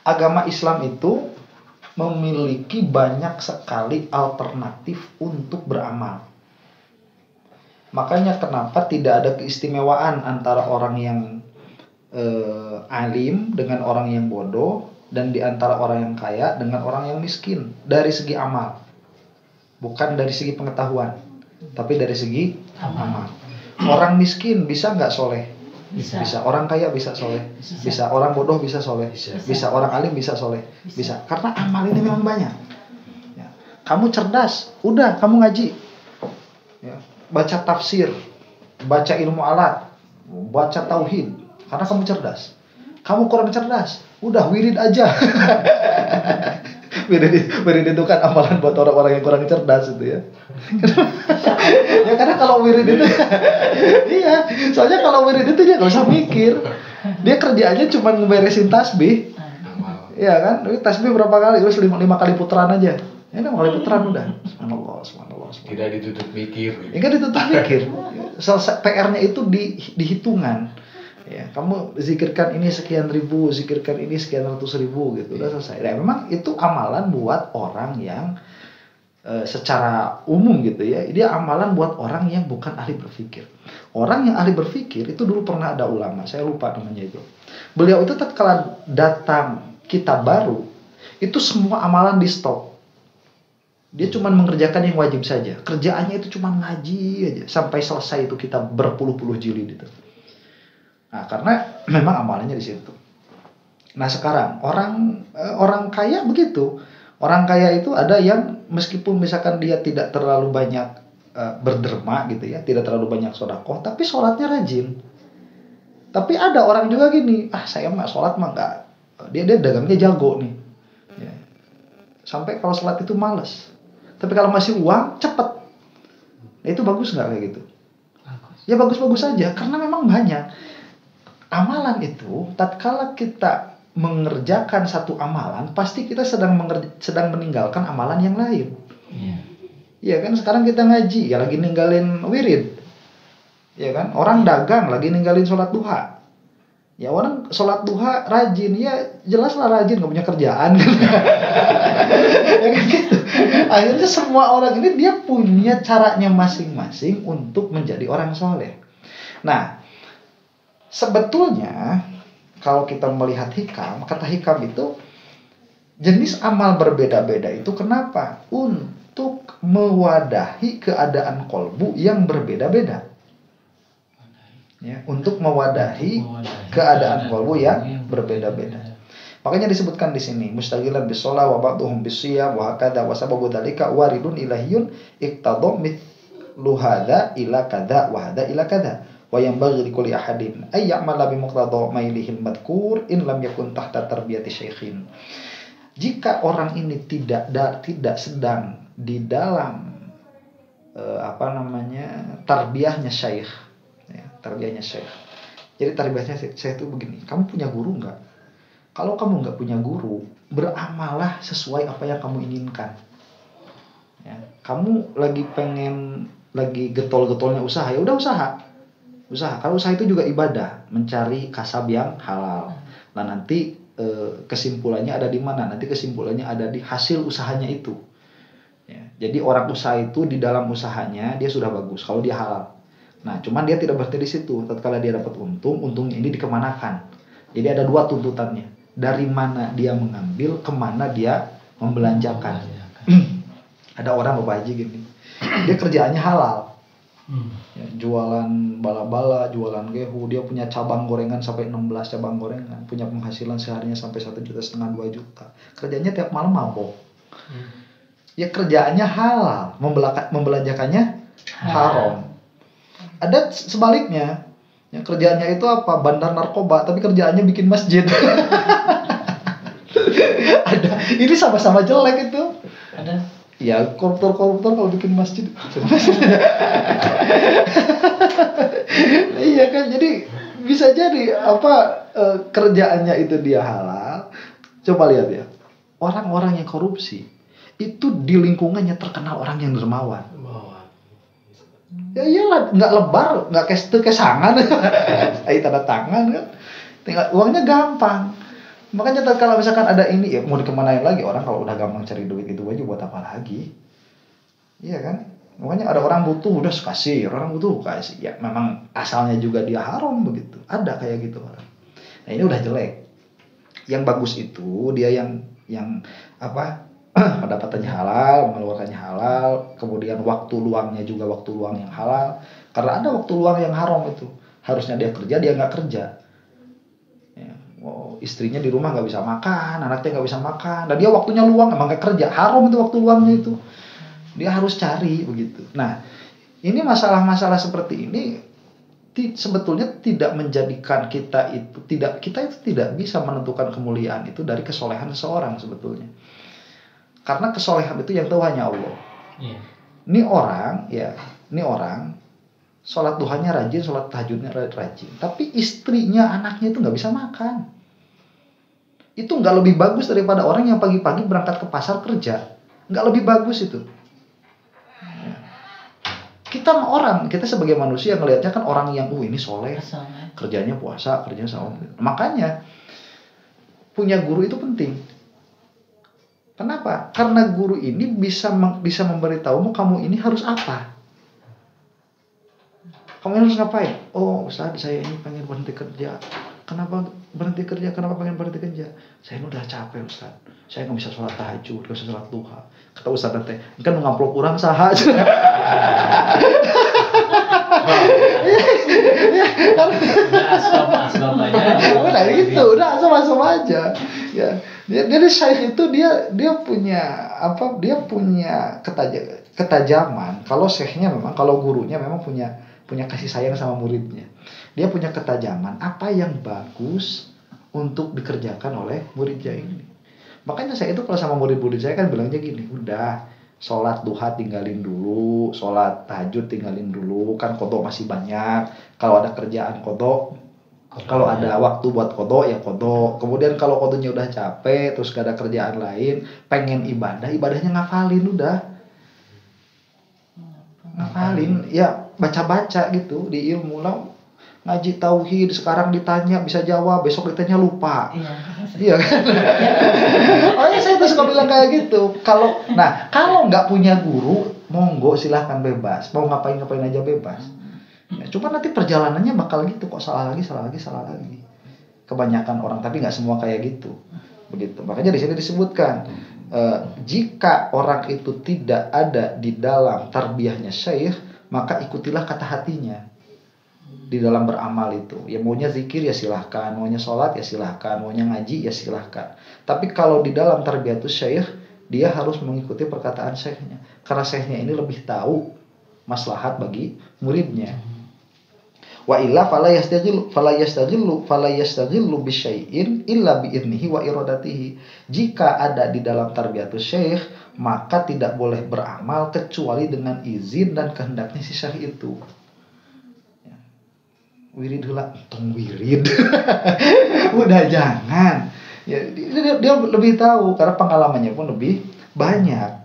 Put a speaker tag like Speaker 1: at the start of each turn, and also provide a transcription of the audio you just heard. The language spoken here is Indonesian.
Speaker 1: agama Islam itu memiliki banyak sekali alternatif untuk beramal. Makanya kenapa tidak ada keistimewaan antara orang yang alim dengan orang yang bodoh, dan di antara orang yang kaya dengan orang yang miskin dari segi amal. Bukan dari segi pengetahuan, tapi dari segi amal. Orang miskin bisa nggak soleh? Bisa. Orang kaya bisa soleh. Bisa. Orang bodoh bisa soleh. Bisa. Orang alim bisa soleh. Bisa. Karena amal ini memang banyak. Ya. Kamu cerdas, udah kamu ngaji. Ya. Baca tafsir, baca ilmu alat, baca tauhid. Karena kamu cerdas. Kamu kurang cerdas, udah wirid aja. Wirid itu kan amalan buat orang-orang yang kurang cerdas itu ya. Ya karena kalau wirid itu iya, soalnya kalau wirid itu dia nggak usah mikir. Dia kerjaannya cuma ngeberesin tasbih. Iya kan? Tasbih berapa kali? Terus 5 kali putaran aja. Ya 5 kali putaran udah. Subhanallah.
Speaker 2: Tidak ditutup mikir.
Speaker 1: Enggak ditutup mikir. Selesai PR-nya itu dihitungan. Ya, kamu zikirkan ini sekian ribu, zikirkan ini sekian ratus ribu gitu, udah selesai. Dan memang itu amalan buat orang yang secara umum gitu ya. Dia amalan buat orang yang bukan ahli berpikir. Orang yang ahli berpikir itu dulu pernah ada ulama, saya lupa namanya itu. Beliau itu tatkala datang kitab baru, itu semua amalan di stop. Dia cuma mengerjakan yang wajib saja. Kerjaannya itu cuma ngaji aja sampai selesai itu kitab berpuluh-puluh jilid itu. Nah, karena memang amalannya di situ. Nah, sekarang orang kaya begitu. Orang kaya itu ada yang meskipun misalkan dia tidak terlalu banyak berderma gitu ya, tidak terlalu banyak sedekah, tapi sholatnya rajin. Tapi ada orang juga gini, saya mah sholat mah enggak. Dia dagangnya jago nih. Ya. Sampai kalau sholat itu males. Tapi kalau masih uang cepet. Nah, itu bagus nggak kayak gitu? Bagus. Ya bagus-bagus saja, karena memang banyak. Amalan itu, tatkala kita mengerjakan satu amalan, pasti kita sedang meninggalkan amalan yang lain. Iya kan, sekarang kita ngaji, ya lagi ninggalin wirid. Ya kan, orang dagang lagi ninggalin sholat duha. Ya orang sholat duha rajin, ya jelaslah rajin, nggak punya kerjaan. Ya kan gitu. Akhirnya semua orang ini dia punya caranya masing-masing untuk menjadi orang soleh. Nah, sebetulnya kalau kita melihat hikam, kata hikam itu jenis amal berbeda-beda itu kenapa? Untuk mewadahi keadaan kolbu yang berbeda-beda. Ya, untuk mewadahi keadaan kolbu yang berbeda-beda. Makanya disebutkan di sini mustaghilan bisolah wa ba'dhum bisiyam wa hakadha wa sababu dzalika waridun ilahiyun iqtadha mithlu hadza ila kadza wa hadza ila kadza. Wa yang bagi likulli ahadin ay ya'mala bi muqtada mailihil madkur in lam yakun tahta tarbiyati syaikhin. Jika orang ini tidak sedang di dalam tarbiyahnya syaikh ya, tarbiyahnya syaikh. Jadi tarbiyahnya syaikh itu begini, kamu punya guru enggak? Kalau kamu enggak punya guru, beramalah sesuai apa yang kamu inginkan. Ya, kamu lagi getol-getolnya usaha, ya udah usaha. Kalau usaha itu juga ibadah, mencari kasab yang halal. Nah nanti kesimpulannya ada di mana? Nanti kesimpulannya ada di hasil usahanya itu. Ya, jadi orang usaha itu di dalam usahanya dia sudah bagus kalau dia halal. Nah cuman dia tidak berhenti di situ. Tatkala dia dapat untungnya ini dikemanakan. Jadi ada dua tuntutannya. Dari mana dia mengambil, kemana dia membelanjakan. Ada orang Bapak Haji gini, dia kerjaannya halal. Ya, jualan bala-bala, jualan gehu, dia punya cabang gorengan sampai 16 cabang gorengan, punya penghasilan seharinya sampai 1,5 juta, 2 juta. Kerjanya tiap malam mabok. Ya kerjaannya halal, membelanjakannya haram. Ada sebaliknya, yang kerjaannya itu apa? Bandar narkoba, tapi kerjaannya bikin masjid. Ada, ini sama-sama jelek itu. Ada. Ya koruptor kalau bikin masjid. Iya kan, jadi bisa jadi kerjaannya itu dia halal. Coba lihat ya, orang-orang yang korupsi itu di lingkungannya terkenal orang yang dermawan. Ya iyalah, nggak lebar, nggak kesangan, tanda tangan kan, tinggal uangnya gampang. Makanya kalau misalkan ada ini ya mau dikemanain lagi, orang kalau udah gampang cari duit itu aja buat apa lagi? Iya kan? Makanya ada orang butuh udah kasih, orang butuh kasih. Ya memang asalnya juga dia haram begitu. Ada kayak gitu orang. Nah ini udah jelek. Yang bagus itu dia yang apa? Pendapatannya halal, mengeluarkannya halal, kemudian waktu luangnya juga waktu luang yang halal. Karena ada waktu luang yang haram itu. Harusnya dia kerja, dia nggak kerja. Istrinya di rumah nggak bisa makan, anaknya nggak bisa makan, dan dia waktunya luang emang nggak kerja, haram itu waktu luangnya itu, dia harus cari begitu. Nah ini masalah-masalah seperti ini sebetulnya tidak menjadikan kita itu tidak bisa menentukan kemuliaan itu dari kesolehan seseorang sebetulnya, karena kesolehan itu yang tahu hanya Allah. Ini orang sholat duhanya rajin, sholat tahajudnya rajin, tapi istrinya, anaknya itu nggak bisa makan. Itu nggak lebih bagus daripada orang yang pagi-pagi berangkat ke pasar kerja. Nggak lebih bagus itu. Kita sebagai manusia ngelihatnya kan orang yang ini soleh, kerjanya puasa, kerjanya saum. Makanya punya guru itu penting. Kenapa? Karena guru ini bisa memberitahumu kamu ini harus apa. Kamu harus ngapain? Oh Ustaz, saya ini pengen berhenti kerja. Kenapa berhenti kerja? Kenapa pengen berhenti kerja? Saya ini udah capek Ustaz. Saya nggak bisa sholat tahajud, nggak bisa sholat duha. Kata Ustaz nanti, kan ngamplop kurang sah. Udah gitu, udah sama-sama aja. Ya, jadi Syekh itu dia punya apa? Dia punya ketajaman. Kalau Syekhnya memang, kalau gurunya memang punya kasih sayang sama muridnya. Dia punya ketajaman apa yang bagus untuk dikerjakan oleh muridnya ini. Makanya saya itu kalau sama murid-murid saya kan bilangnya gini, udah sholat duha tinggalin dulu, sholat tahajud tinggalin dulu, kan qadha masih banyak. Kalau ada kerjaan qadha, kalau ada waktu buat qadha ya qadha. Kemudian kalau qadhanya udah capek, terus gak ada kerjaan lain, pengen ibadahnya ngafalin udah. Ngafalin, ya baca-baca gitu di ilmu lah. Ngaji tauhid, sekarang ditanya bisa jawab, besok ditanya lupa. Iya kan? Makanya saya tuh suka bilang kayak gitu. Kalau nggak punya guru, monggo silahkan bebas. Mau ngapain aja bebas. Ya, cuma nanti perjalanannya bakal gitu kok, salah lagi. Kebanyakan orang, tapi nggak semua kayak gitu. Begitu. Makanya di sini disebutkan jika orang itu tidak ada di dalam tarbiyahnya syekh, maka ikutilah kata hatinya di dalam beramal itu. Ya maunya zikir ya silahkan, maunya sholat ya silahkan, maunya ngaji ya silahkan. Tapi kalau di dalam tarbiyatus syekh, dia harus mengikuti perkataan syekhnya, karena syekhnya ini lebih tahu maslahat bagi muridnya. Wa illa fala yastaghillu bisyai'in illa bi'idnihi wa iradatihi. Jika ada di dalam tarbiyatus syekh, maka tidak boleh beramal kecuali dengan izin dan kehendaknya si syekh itu. Wirid heula, tong wirid. Udah jangan. Ya, dia lebih tahu karena pengalamannya pun lebih banyak.